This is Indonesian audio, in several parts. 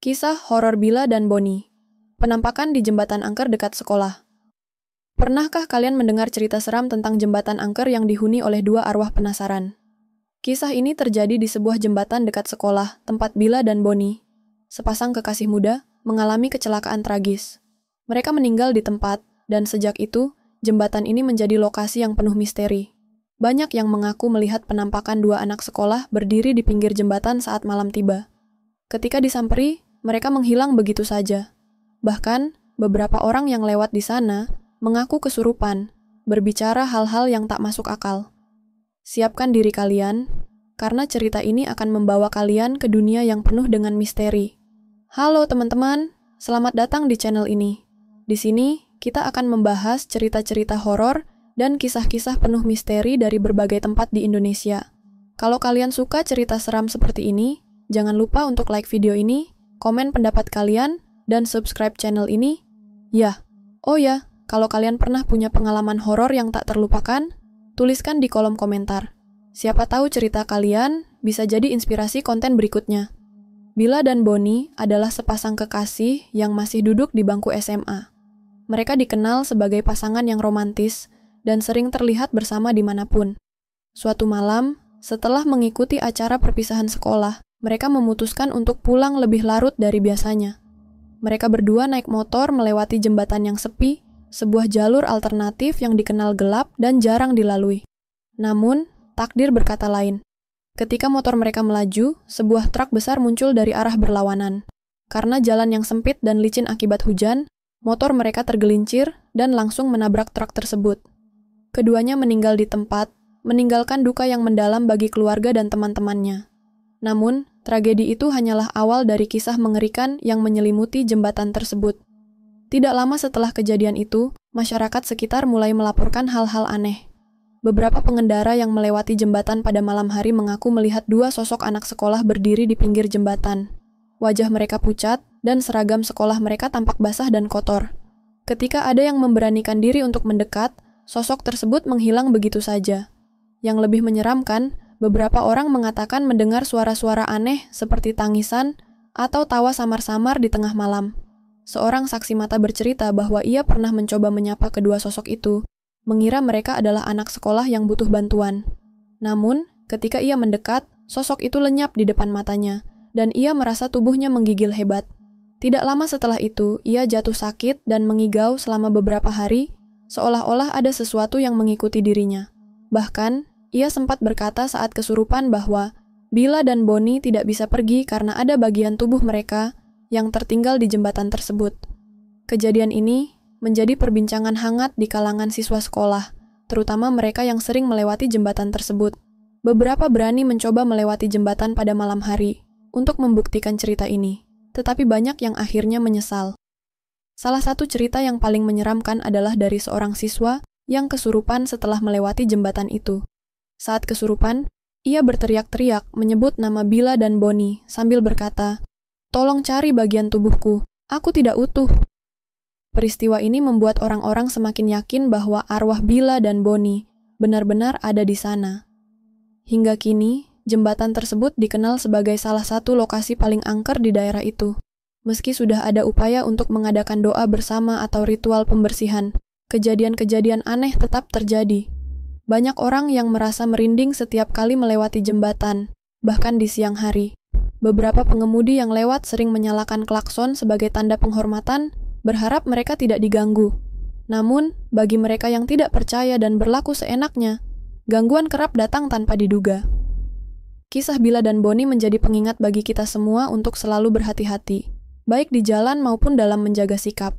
Kisah horor Bila dan Bonnie. Penampakan di jembatan angker dekat sekolah. Pernahkah kalian mendengar cerita seram tentang jembatan angker yang dihuni oleh dua arwah penasaran? Kisah ini terjadi di sebuah jembatan dekat sekolah, tempat Bila dan Bonnie, sepasang kekasih muda, mengalami kecelakaan tragis. Mereka meninggal di tempat, dan sejak itu, jembatan ini menjadi lokasi yang penuh misteri. Banyak yang mengaku melihat penampakan dua anak sekolah berdiri di pinggir jembatan saat malam tiba. Ketika disamperi, mereka menghilang begitu saja. Bahkan, beberapa orang yang lewat di sana mengaku kesurupan, berbicara hal-hal yang tak masuk akal. Siapkan diri kalian, karena cerita ini akan membawa kalian ke dunia yang penuh dengan misteri. Halo teman-teman, selamat datang di channel ini. Di sini, kita akan membahas cerita-cerita horor dan kisah-kisah penuh misteri dari berbagai tempat di Indonesia. Kalau kalian suka cerita seram seperti ini, jangan lupa untuk like video ini, komen pendapat kalian, dan subscribe channel ini. Kalau kalian pernah punya pengalaman horor yang tak terlupakan, tuliskan di kolom komentar. Siapa tahu cerita kalian bisa jadi inspirasi konten berikutnya. Bila dan Bonnie adalah sepasang kekasih yang masih duduk di bangku SMA. Mereka dikenal sebagai pasangan yang romantis dan sering terlihat bersama dimanapun. Suatu malam, setelah mengikuti acara perpisahan sekolah, mereka memutuskan untuk pulang lebih larut dari biasanya. Mereka berdua naik motor melewati jembatan yang sepi, sebuah jalur alternatif yang dikenal gelap dan jarang dilalui. Namun, takdir berkata lain. Ketika motor mereka melaju, sebuah truk besar muncul dari arah berlawanan. Karena jalan yang sempit dan licin akibat hujan, motor mereka tergelincir dan langsung menabrak truk tersebut. Keduanya meninggal di tempat, meninggalkan duka yang mendalam bagi keluarga dan teman-temannya. Namun, tragedi itu hanyalah awal dari kisah mengerikan yang menyelimuti jembatan tersebut. Tidak lama setelah kejadian itu, masyarakat sekitar mulai melaporkan hal-hal aneh. Beberapa pengendara yang melewati jembatan pada malam hari mengaku melihat dua sosok anak sekolah berdiri di pinggir jembatan. Wajah mereka pucat, dan seragam sekolah mereka tampak basah dan kotor. Ketika ada yang memberanikan diri untuk mendekat, sosok tersebut menghilang begitu saja. Yang lebih menyeramkan, beberapa orang mengatakan mendengar suara-suara aneh seperti tangisan atau tawa samar-samar di tengah malam. Seorang saksi mata bercerita bahwa ia pernah mencoba menyapa kedua sosok itu, mengira mereka adalah anak sekolah yang butuh bantuan. Namun, ketika ia mendekat, sosok itu lenyap di depan matanya, dan ia merasa tubuhnya menggigil hebat. Tidak lama setelah itu, ia jatuh sakit dan mengigau selama beberapa hari, seolah-olah ada sesuatu yang mengikuti dirinya. Bahkan, ia sempat berkata saat kesurupan bahwa Bila dan Bonnie tidak bisa pergi karena ada bagian tubuh mereka yang tertinggal di jembatan tersebut. Kejadian ini menjadi perbincangan hangat di kalangan siswa sekolah, terutama mereka yang sering melewati jembatan tersebut. Beberapa berani mencoba melewati jembatan pada malam hari untuk membuktikan cerita ini, tetapi banyak yang akhirnya menyesal. Salah satu cerita yang paling menyeramkan adalah dari seorang siswa yang kesurupan setelah melewati jembatan itu. Saat kesurupan, ia berteriak-teriak menyebut nama Bila dan Bonnie sambil berkata, "Tolong cari bagian tubuhku, aku tidak utuh." Peristiwa ini membuat orang-orang semakin yakin bahwa arwah Bila dan Bonnie benar-benar ada di sana. Hingga kini, jembatan tersebut dikenal sebagai salah satu lokasi paling angker di daerah itu. Meski sudah ada upaya untuk mengadakan doa bersama atau ritual pembersihan, kejadian-kejadian aneh tetap terjadi. Banyak orang yang merasa merinding setiap kali melewati jembatan, bahkan di siang hari. Beberapa pengemudi yang lewat sering menyalakan klakson sebagai tanda penghormatan, berharap mereka tidak diganggu. Namun, bagi mereka yang tidak percaya dan berlaku seenaknya, gangguan kerap datang tanpa diduga. Kisah Bila dan Bonnie menjadi pengingat bagi kita semua untuk selalu berhati-hati, baik di jalan maupun dalam menjaga sikap.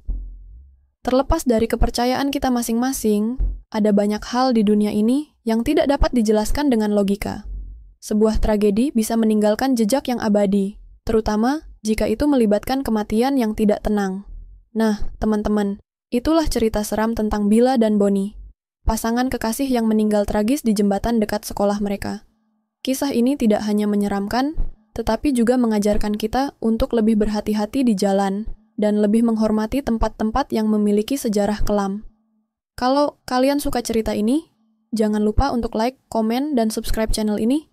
Terlepas dari kepercayaan kita masing-masing, ada banyak hal di dunia ini yang tidak dapat dijelaskan dengan logika. Sebuah tragedi bisa meninggalkan jejak yang abadi, terutama jika itu melibatkan kematian yang tidak tenang. Nah, teman-teman, itulah cerita seram tentang Bila dan Bonnie, pasangan kekasih yang meninggal tragis di jembatan dekat sekolah mereka. Kisah ini tidak hanya menyeramkan, tetapi juga mengajarkan kita untuk lebih berhati-hati di jalan dan lebih menghormati tempat-tempat yang memiliki sejarah kelam. Kalau kalian suka cerita ini, jangan lupa untuk like, komen, dan subscribe channel ini.